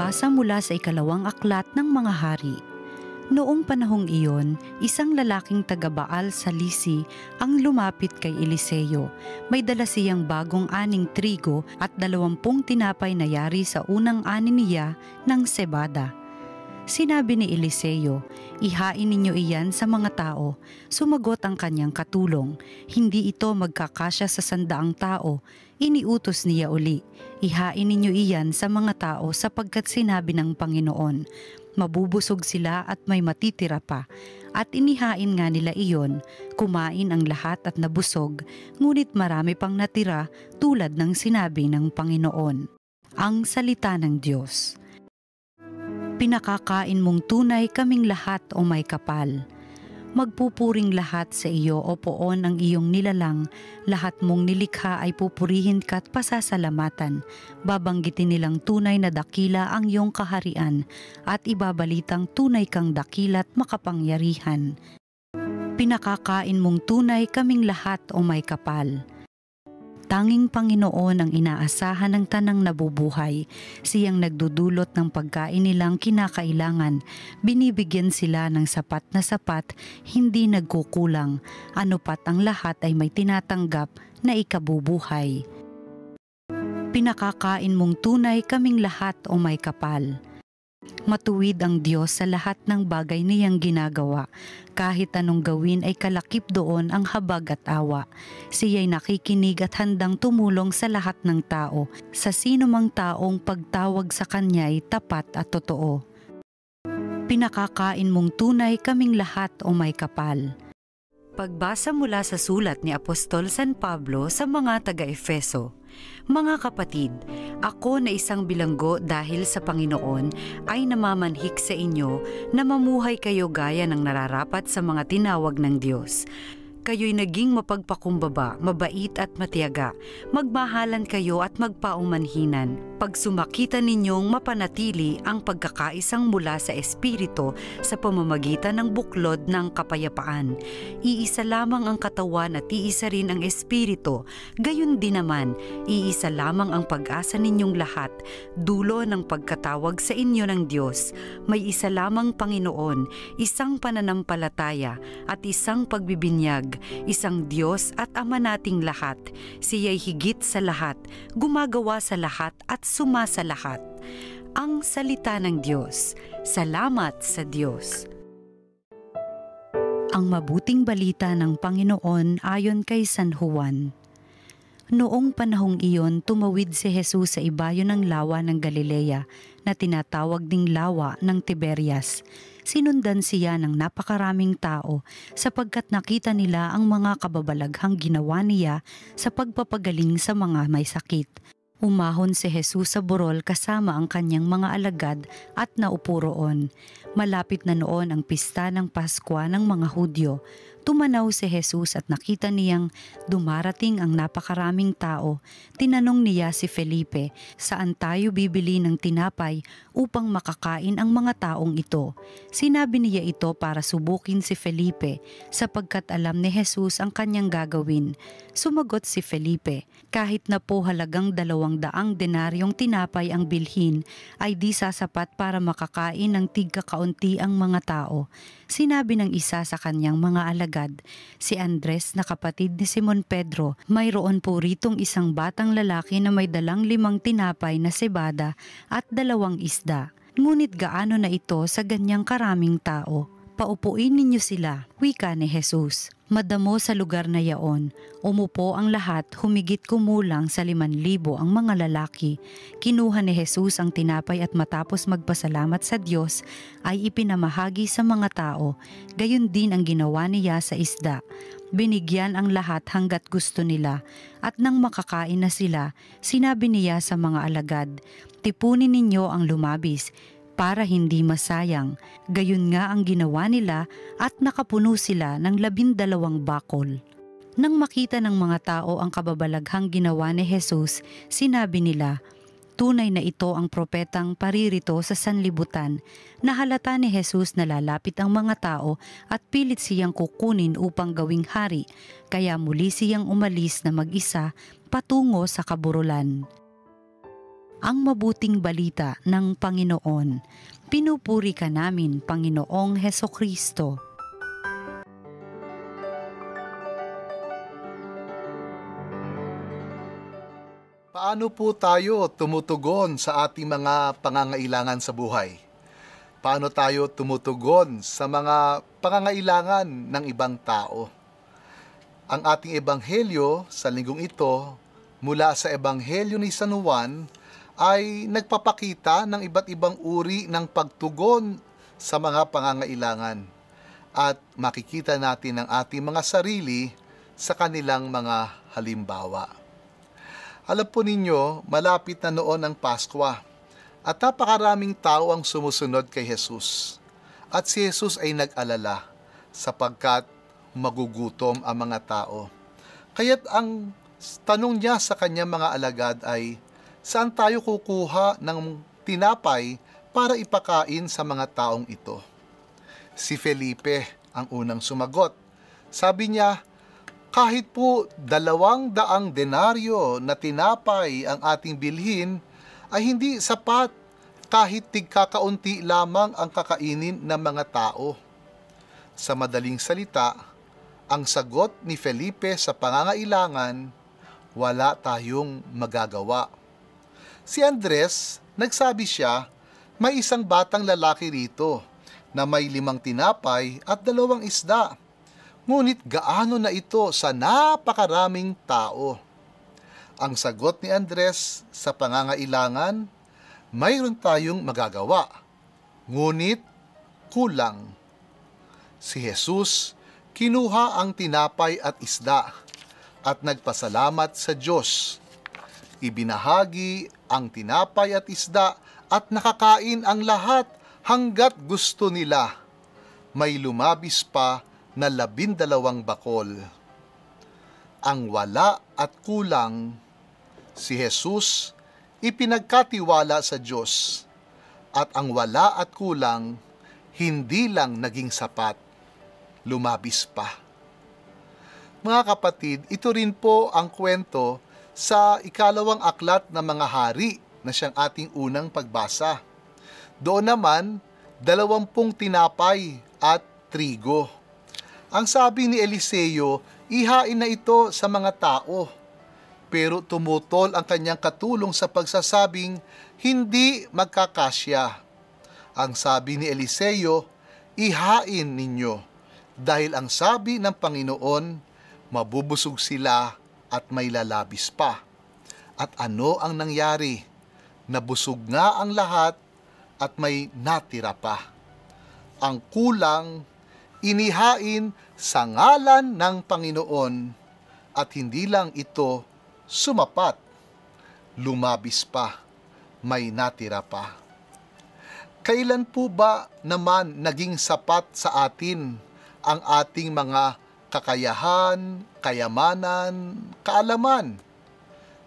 Pagbasa mula sa ikalawang aklat ng mga hari. Noong panahong iyon, isang lalaking taga-Baal sa Lisi ang lumapit kay Eliseo. May dala siyang bagong aning trigo at 20 tinapay na yari sa unang ani niya ng sebada. Sinabi ni Eliseo, "Ihain ninyo iyan sa mga tao." Sumagot ang kanyang katulong, "Hindi ito magkakasya sa 100 tao." Iniutos niya uli, "Ihain ninyo iyan sa mga tao sapagkat sinabi ng Panginoon, mabubusog sila at may matitira pa." At inihain nga nila iyon, kumain ang lahat at nabusog, ngunit marami pang natira tulad ng sinabi ng Panginoon. Ang salita ng Diyos. Pinakakain mong tunay kaming lahat o may kapal. Magpupuring lahat sa iyo o poon ang iyong nilalang, lahat mong nilikha ay pupurihin ka at pasasalamatan. Babanggitin nilang tunay na dakila ang iyong kaharian at ibabalitang tunay kang dakila at makapangyarihan. Pinakakain mong tunay kaming lahat o may kapal. Tanging Panginoon ang inaasahan ng tanang nabubuhay. Siyang nagdudulot ng pagkain nilang kinakailangan. Binibigyan sila ng sapat na sapat, hindi nagkukulang. Ano pat ang lahat ay may tinatanggap na ikabubuhay. Pinakakain mong tunay kaming lahat o may kapal. Matuwid ang Diyos sa lahat ng bagay niyang ginagawa. Kahit anong gawin ay kalakip doon ang habag at awa. Siya'y nakikinig at handang tumulong sa lahat ng tao. Sa sino mang taong pagtawag sa Kanya'y tapat at totoo. Pinakakain mong tunay kaming lahat o may kapal. Pagbasa mula sa sulat ni Apostol San Pablo sa mga taga-Efeso. Mga kapatid, ako na isang bilanggo dahil sa Panginoon ay namamanhik sa inyo na mamuhay kayo gaya ng nararapat sa mga tinawag ng Diyos. Kayo'y naging mapagpakumbaba, mabait at matiyaga. Magmahalan kayo at magpaumanhinan. Pag sumakita ninyong mapanatili ang pagkakaisang mula sa Espiritu sa pamamagitan ng buklod ng kapayapaan. Iisa lamang ang katawan at iisa rin ang Espiritu. Gayon din naman, iisa lamang ang pag-asa ninyong lahat, dulo ng pagkatawag sa inyo ng Diyos. May isa lamang Panginoon, isang pananampalataya at isang pagbibinyag, isang Diyos at Ama nating lahat. Siya'y higit sa lahat, gumagawa sa lahat at sumasa lahat. Ang salita ng Diyos. Salamat sa Diyos. Ang mabuting balita ng Panginoon ayon kay San Juan. Noong panahong iyon, tumawid si Jesus sa ibayo ng lawa ng Galilea na tinatawag ding lawa ng Tiberias. Sinundan siya ng napakaraming tao sapagkat nakita nila ang mga kababalaghang ginawa niya sa pagpapagaling sa mga may sakit. Umahon si Jesus sa burol kasama ang kanyang mga alagad at naupo roon. Malapit na noon ang pista ng Paskwa ng mga Hudyo. Tumanaw si Jesus at nakita niyang dumarating ang napakaraming tao. Tinanong niya si Felipe, "Saan tayo bibili ng tinapay upang makakain ang mga taong ito?" Sinabi niya ito para subukin si Felipe, sapagkat alam ni Jesus ang kanyang gagawin. Sumagot si Felipe, "Kahit na po halagang 200 denaryong tinapay ang bilhin, ay di sasapat para makakain ng tigkakaunti ang mga tao." Sinabi ng isa sa kanyang mga alagad, si Andres na kapatid ni Simon Pedro, "Mayroon po ritong isang batang lalaki na may dalang 5 tinapay na sebada at 2 isda. Ngunit gaano na ito sa ganyang karaming tao? Paupuin ninyo sila," wika ni Jesus. Madamo sa lugar na yaon, umupo ang lahat, humigit kumulang sa 5,000 ang mga lalaki. Kinuha ni Jesus ang tinapay at matapos magpasalamat sa Diyos ay ipinamahagi sa mga tao. Gayon din ang ginawa niya sa isda. Binigyan ang lahat hanggat gusto nila, at nang makakain na sila, sinabi niya sa mga alagad, "Tipunin ninyo ang lumabis para hindi masayang." Gayon nga ang ginawa nila at nakapuno sila ng 12 bakol. Nang makita ng mga tao ang kababalaghang ginawa ni Jesus, sinabi nila, tunay na ito ang propetang paririto sa sanlibutan. Nahalata ni Jesus na lalapit ang mga tao at pilit siyang kukunin upang gawing hari, kaya muli siyang umalis na mag-isa patungo sa kaburulan. Ang mabuting balita ng Panginoon. Pinupuri ka namin, Panginoong Hesukristo. Paano po tayo tumutugon sa ating mga pangangailangan sa buhay? Paano tayo tumutugon sa mga pangangailangan ng ibang tao? Ang ating ebanghelyo sa linggong ito, mula sa ebanghelyo ni San Juan, ay nagpapakita ng iba't ibang uri ng pagtugon sa mga pangangailangan. At makikita natin ang ating mga sarili sa kanilang mga halimbawa. Alam po ninyo, malapit na noon ang Pasko at napakaraming tao ang sumusunod kay Jesus. At si Jesus ay nag-alala sapagkat magugutom ang mga tao. Kaya't ang tanong niya sa kanyang mga alagad ay, saan tayo kukuha ng tinapay para ipakain sa mga taong ito? Si Felipe ang unang sumagot. Sabi niya, kahit po 200 denaryo na tinapay ang ating bilhin, ay hindi sapat kahit tigkakaunti lamang ang kakainin ng mga tao. Sa madaling salita, ang sagot ni Felipe sa pangangailangan, wala tayong magagawa. Si Andres, nagsabi siya, may isang batang lalaki rito na may 5 tinapay at 2 isda. Ngunit gaano na ito sa napakaraming tao? Ang sagot ni Andres sa pangangailangan, mayroon tayong magagawa, ngunit kulang. Si Jesus kinuha ang tinapay at isda at nagpasalamat sa Diyos. Ibinahagi ang tinapay at isda at nakakain ang lahat hanggat gusto nila. May lumabis pa na 12 bakol. Ang wala at kulang, si Jesus ipinagkatiwala sa Diyos, at ang wala at kulang hindi lang naging sapat, lumabis pa. Mga kapatid, ito rin po ang kwento sa 2 aklat ng mga hari na siyang ating unang pagbasa. Doon naman, 20 tinapay at trigo. Ang sabi ni Eliseo, ihain na ito sa mga tao. Pero tumutol ang kanyang katulong sa pagsasabing, hindi magkakasya. Ang sabi ni Eliseo, ihain ninyo, dahil ang sabi ng Panginoon, mabubusog sila at may lalabis pa. At ano ang nangyari? Nabusog nga ang lahat at may natira pa. Ang kulang, inihain sa ngalan ng Panginoon, at hindi lang ito sumapat, lumabis pa, may natira pa. Kailan po ba naman naging sapat sa atin ang ating mga kakayahan, kayamanan, kaalaman?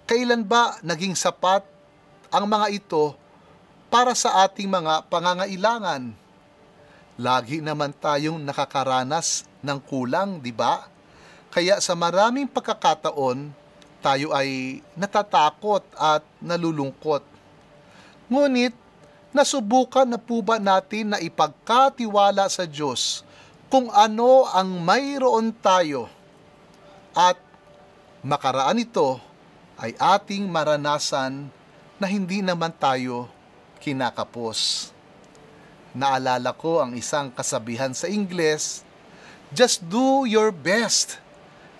Kailan ba naging sapat ang mga ito para sa ating mga pangangailangan? Lagi naman tayong nakakaranas ng kulang, di ba? Kaya sa maraming pagkakataon, tayo ay natatakot at nalulungkot. Ngunit, nasubukan na po ba natin na ipagkatiwala sa Diyos kung ano ang mayroon tayo, at makaraan ito ay ating maranasan na hindi naman tayo kinakapos? Naalala ko ang isang kasabihan sa Ingles, just do your best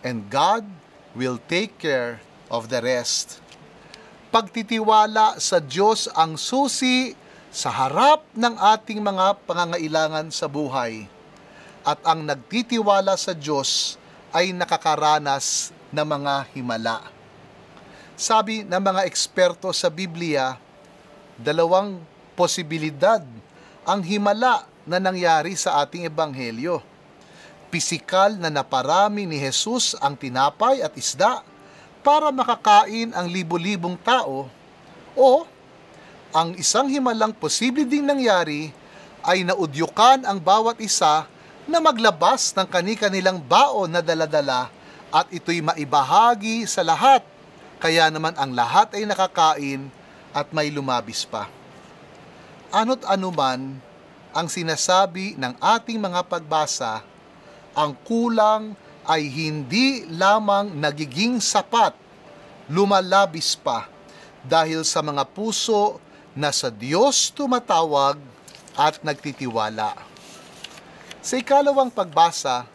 and God will take care of the rest. Pagtitiwala sa Diyos ang susi sa harap ng ating mga pangangailangan sa buhay. At ang nagtitiwala sa Diyos ay nakakaranas ng mga himala. Sabi ng mga eksperto sa Biblia, 2 posibilidad ang himala na nangyari sa ating ebanghelyo. pisikal na naparami ni Jesus ang tinapay at isda para makakain ang libo-libong tao, o ang isang himalang posible ding nangyari ay naudyukan ang bawat isa na maglabas ng kani-kanilang baon na daladala at ito'y maibahagi sa lahat, kaya naman ang lahat ay nakakain at may lumabis pa. Ano't anuman ang sinasabi ng ating mga pagbasa, ang kulang ay hindi lamang nagiging sapat, lumalabis pa dahil sa mga puso na sa Diyos tumatawag at nagtitiwala. Sa ikalawang pagbasa,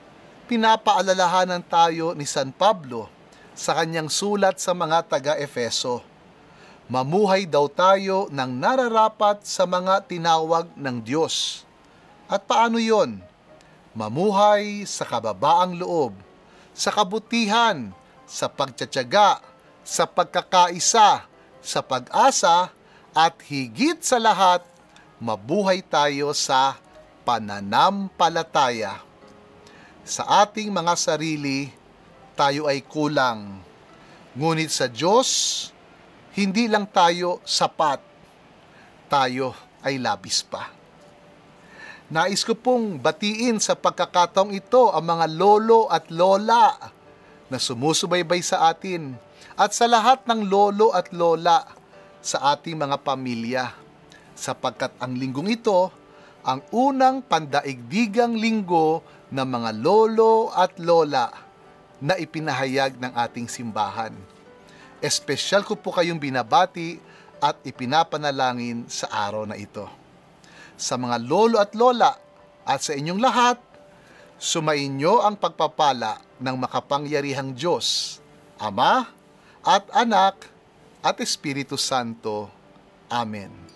pinapaalalahanan tayo ni San Pablo sa kanyang sulat sa mga taga-Efeso. Mamuhay daw tayo ng nararapat sa mga tinawag ng Diyos. At paano yon? Mamuhay sa kababaang loob, sa kabutihan, sa pagtsatsaga, sa pagkakaisa, sa pag-asa, at higit sa lahat, mabuhay tayo sa pananampalataya. Sa ating mga sarili, tayo ay kulang. Ngunit sa Diyos, hindi lang tayo sapat, tayo ay labis pa. Nais ko pong batiin sa pagkakataong ito ang mga lolo at lola na sumusubaybay sa atin at sa lahat ng lolo at lola sa ating mga pamilya, sapagkat ang linggong ito ang unang pandaigdigang linggo ng mga lolo at lola na ipinahayag ng ating simbahan. Espesyal ko po kayong binabati at ipinapanalangin sa araw na ito. Sa mga lolo at lola at sa inyong lahat, sumainyo ang pagpapala ng makapangyarihang Diyos, Ama at Anak at Espiritu Santo. Amen.